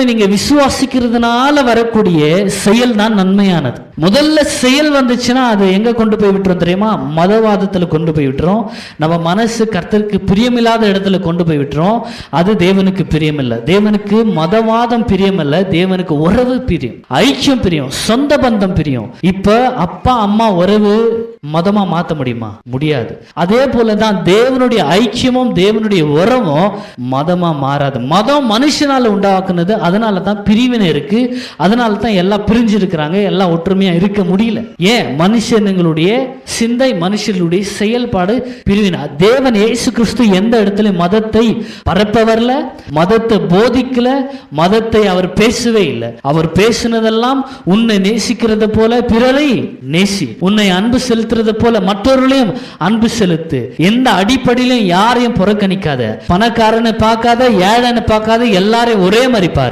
நீங்க விசுவாசிக்கிறதுனால வரக்கூடிய செயல் தான் நன்மையானது. முதல்ல செயல் வந்துச்சுன்னா அது எங்க கொண்டு போய் விட்டுரும் தெரியுமா? மதவாதத்துல கொண்டு போய் விட்டுரும். நம்ம மனசு கர்த்தருக்கு பிரியமில்லாத இடத்துல கொண்டு போய் விட்டுரும். அது தேவனுக்கு பிரியமில்லை. தேவனுக்கு மதவாதம் பிரியமில்லை, தேவனுக்கு உறவு பிரியம், ஐக்கியம் பிரியம், சொந்த பந்தம் பிரியம். இப்ப அப்பா அம்மா உறவு மதமா மாத்த முடியுமா? முடியாது. அதே போலதான் தேவனுடைய ஐக்கியமும் தேவனுடைய உறவும் மதமா மாறாது. மதம் மனுஷனால உண்டாக்குனது. அதனால தான் பிரிவினை இருக்கு. அதனால தான் எல்லாம் பிரிஞ்சு இருக்கிறாங்க, எல்லாம் ஒற்றுமையா இருக்க முடியல. ஏன்? மனுஷனுங்களுடைய சிந்தை, மனுஷர்களுடைய செயல்பாடு பிரிவினை. தேவன் இயேசு கிறிஸ்து எந்த இடத்துல மதத்தை பரப்ப வரல, மதத்தை போதிக்கல, மதத்தை அவர் பேசவே இல்லை. அவர் பேசினதெல்லாம் உன்னை நேசிக்கிறத போல பிறரை நேசி, உன்னை அன்பு செலுத்துறது போல மற்றவர்களையும் அன்பு செலுத்து, எந்த அடிப்படையிலும் யாரையும் புறக்கணிக்காத, பணக்காரனை பார்க்காத, ஏழைன்னு பார்க்காத, எல்லாரையும் ஒரே மாதிரி பாரு.